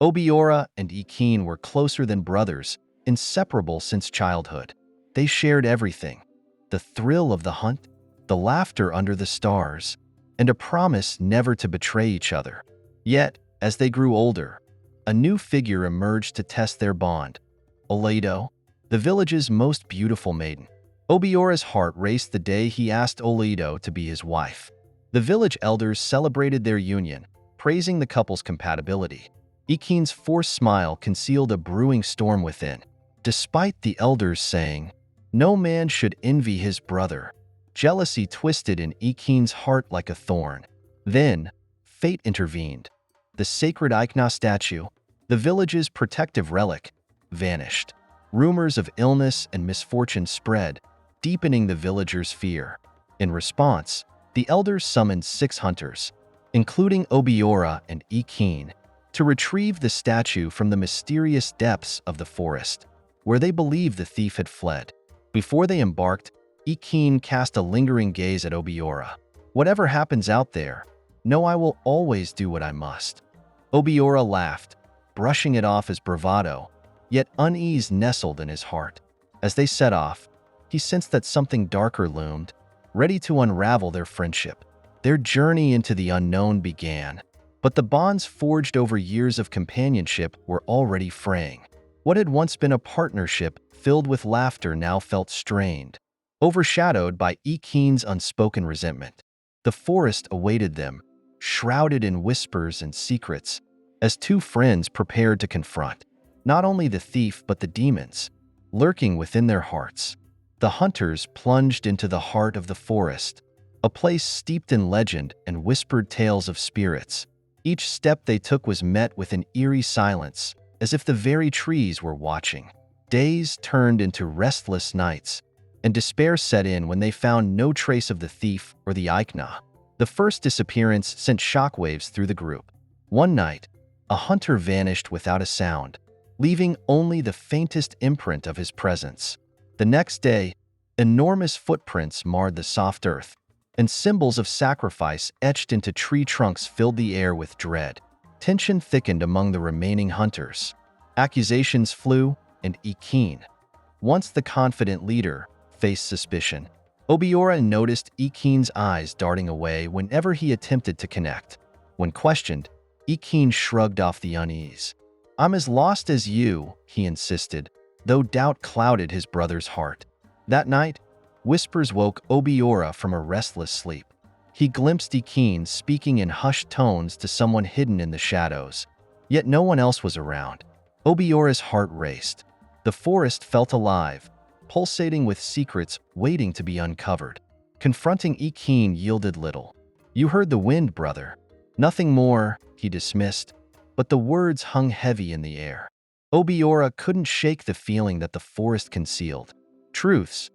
Obiora and Ekene were closer than brothers, inseparable since childhood. They shared everything: the thrill of the hunt, the laughter under the stars, and a promise never to betray each other. Yet, as they grew older, a new figure emerged to test their bond: Oledo, the village's most beautiful maiden. Obiora's heart raced the day he asked Oledo to be his wife. The village elders celebrated their union, praising the couple's compatibility. Ekene's forced smile concealed a brewing storm within. Despite the elders saying, "No man should envy his brother," jealousy twisted in Ekene's heart like a thorn. Then, fate intervened. The sacred Ikenga statue, the village's protective relic, vanished. Rumors of illness and misfortune spread, deepening the villagers' fear. In response, the elders summoned 6 hunters, including Obiora and Ekene, to retrieve the statue from the mysterious depths of the forest, where they believed the thief had fled. Before they embarked, Ekene cast a lingering gaze at Obiora. "Whatever happens out there, know I will always do what I must." Obiora laughed, brushing it off as bravado, yet unease nestled in his heart. As they set off, he sensed that something darker loomed, ready to unravel their friendship. Their journey into the unknown began, but the bonds forged over years of companionship were already fraying. What had once been a partnership filled with laughter now felt strained, overshadowed by Ekene's unspoken resentment. The forest awaited them, shrouded in whispers and secrets, as 2 friends prepared to confront not only the thief but the demons lurking within their hearts. The hunters plunged into the heart of the forest, a place steeped in legend and whispered tales of spirits. Each step they took was met with an eerie silence, as if the very trees were watching. Days turned into restless nights, and despair set in when they found no trace of the thief or the Ikenga. The first disappearance sent shockwaves through the group. One night, a hunter vanished without a sound, leaving only the faintest imprint of his presence. The next day, enormous footprints marred the soft earth, and symbols of sacrifice etched into tree trunks filled the air with dread. Tension thickened among the remaining hunters. Accusations flew, and Ekene, once the confident leader, faced suspicion. Obiora noticed Ekene's eyes darting away whenever he attempted to connect. When questioned, Ekene shrugged off the unease. "I'm as lost as you," he insisted, though doubt clouded his brother's heart. That night, whispers woke Obiora from a restless sleep. He glimpsed Ekene speaking in hushed tones to someone hidden in the shadows, yet no one else was around. Obiora's heart raced. The forest felt alive, pulsating with secrets waiting to be uncovered. Confronting Ekene yielded little. "You heard the wind, brother." "Nothing more," he dismissed, but the words hung heavy in the air. Obiora couldn't shake the feeling that the forest concealed. Truths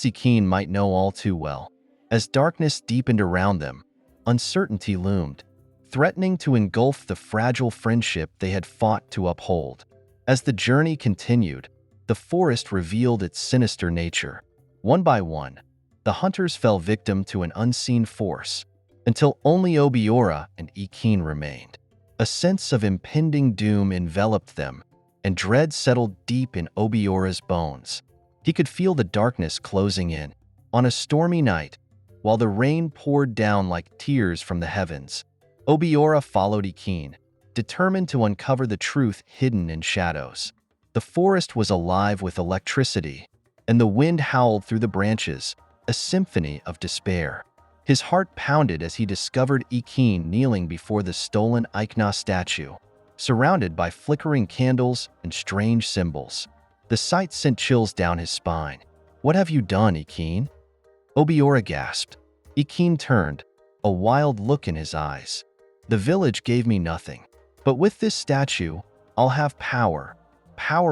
Ekene might know all too well. As darkness deepened around them, uncertainty loomed, threatening to engulf the fragile friendship they had fought to uphold. As the journey continued, the forest revealed its sinister nature. One by one, the hunters fell victim to an unseen force, until only Obiora and Ekene remained. A sense of impending doom enveloped them, and dread settled deep in Obiora's bones. He could feel the darkness closing in. On a stormy night, while the rain poured down like tears from the heavens, Obiora followed Ekene, determined to uncover the truth hidden in shadows. The forest was alive with electricity, and the wind howled through the branches, a symphony of despair. His heart pounded as he discovered Ekene kneeling before the stolen Ikenga statue, surrounded by flickering candles and strange symbols. The sight sent chills down his spine. "What have you done, Ekene?" Obiora gasped. Ekene turned, a wild look in his eyes. "The village gave me nothing, but with this statue, I'll have power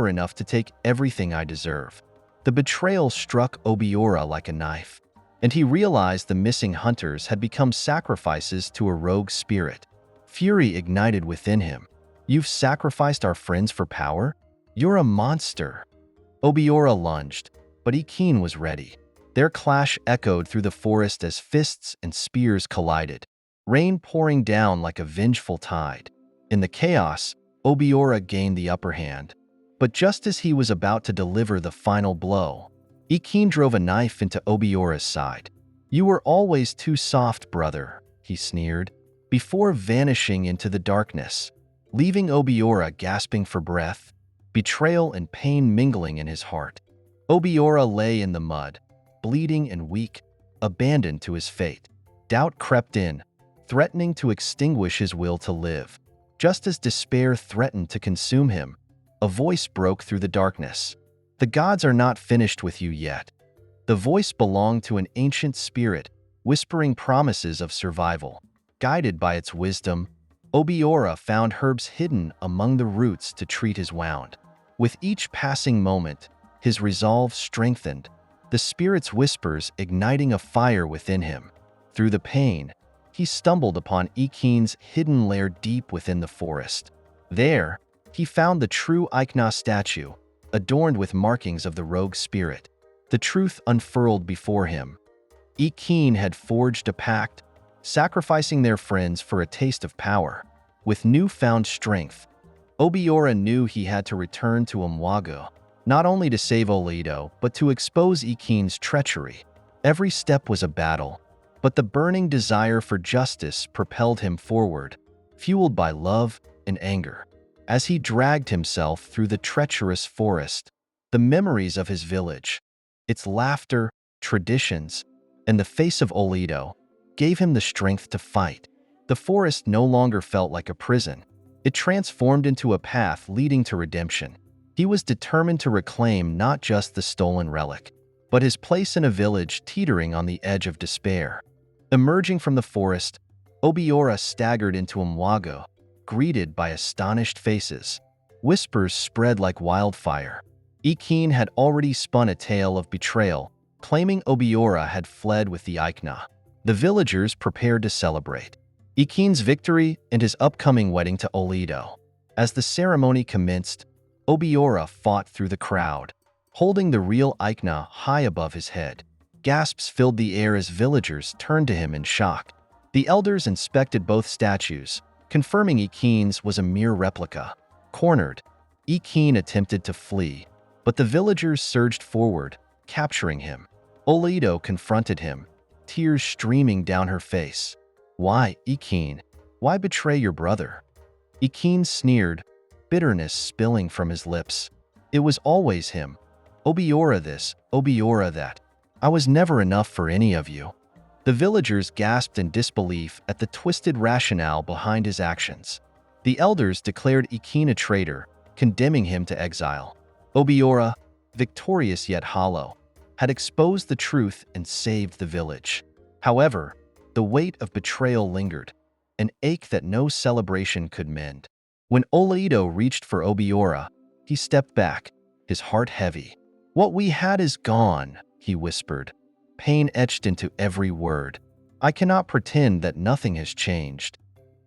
enough to take everything I deserve." The betrayal struck Obiora like a knife, and he realized the missing hunters had become sacrifices to a rogue spirit. Fury ignited within him. "You've sacrificed our friends for power? You're a monster." Obiora lunged, but Ekene was ready. Their clash echoed through the forest as fists and spears collided, rain pouring down like a vengeful tide. In the chaos, Obiora gained the upper hand. But just as he was about to deliver the final blow, Ekene drove a knife into Obiora's side. "You were always too soft, brother," he sneered, before vanishing into the darkness, leaving Obiora gasping for breath, betrayal and pain mingling in his heart. Obiora lay in the mud, bleeding and weak, abandoned to his fate. Doubt crept in, threatening to extinguish his will to live. Just as despair threatened to consume him, a voice broke through the darkness. "The gods are not finished with you yet." The voice belonged to an ancient spirit, whispering promises of survival. Guided by its wisdom, Obiora found herbs hidden among the roots to treat his wound. With each passing moment, his resolve strengthened, the spirit's whispers igniting a fire within him. Through the pain, he stumbled upon Ekene's hidden lair deep within the forest. There, he found the true Ikenga statue, adorned with markings of the rogue spirit. The truth unfurled before him. Ekene had forged a pact, sacrificing their friends for a taste of power. With newfound strength, Obiora knew he had to return to Umuagu, not only to save Oledo, but to expose Ekene's treachery. Every step was a battle, but the burning desire for justice propelled him forward, fueled by love and anger. As he dragged himself through the treacherous forest, the memories of his village, its laughter, traditions, and the face of Oledo gave him the strength to fight. The forest no longer felt like a prison. It transformed into a path leading to redemption. He was determined to reclaim not just the stolen relic, but his place in a village teetering on the edge of despair. Emerging from the forest, Obiora staggered into Umuagu, greeted by astonished faces. Whispers spread like wildfire. Ekene had already spun a tale of betrayal, claiming Obiora had fled with the Ikenga. The villagers prepared to celebrate Ekene's victory and his upcoming wedding to Oledo. As the ceremony commenced, Obiora fought through the crowd, holding the real Ikenga high above his head. Gasps filled the air as villagers turned to him in shock. The elders inspected both statues, confirming Ekene's was a mere replica. Cornered, Ekene attempted to flee, but the villagers surged forward, capturing him. Oledo confronted him, tears streaming down her face. "Why, Ekene? Why betray your brother?" Ekene sneered, bitterness spilling from his lips. "It was always him. Obiora this, Obiora that. I was never enough for any of you." The villagers gasped in disbelief at the twisted rationale behind his actions. The elders declared Ekene a traitor, condemning him to exile. Obiora, victorious yet hollow, had exposed the truth and saved the village. However, the weight of betrayal lingered, an ache that no celebration could mend. When Oledo reached for Obiora, he stepped back, his heart heavy. "What we had is gone," he whispered, pain etched into every word. "I cannot pretend that nothing has changed."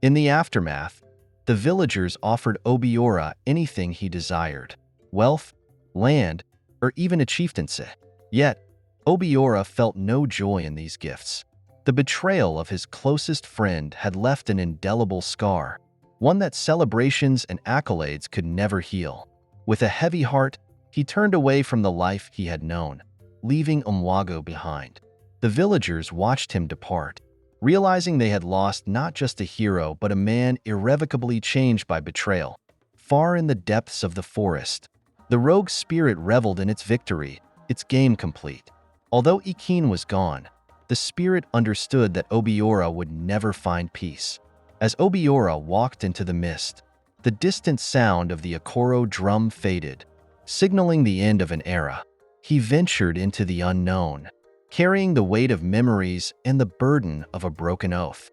In the aftermath, the villagers offered Obiora anything he desired: wealth, land, or even a chieftaincy. Yet, Obiora felt no joy in these gifts. The betrayal of his closest friend had left an indelible scar, one that celebrations and accolades could never heal. With a heavy heart, he turned away from the life he had known, leaving Umuagu behind. The villagers watched him depart, realizing they had lost not just a hero but a man irrevocably changed by betrayal. Far in the depths of the forest, the rogue spirit reveled in its victory, its game complete. Although Ekene was gone, the spirit understood that Obiora would never find peace. As Obiora walked into the mist, the distant sound of the Akoro drum faded, signaling the end of an era. He ventured into the unknown, carrying the weight of memories and the burden of a broken oath.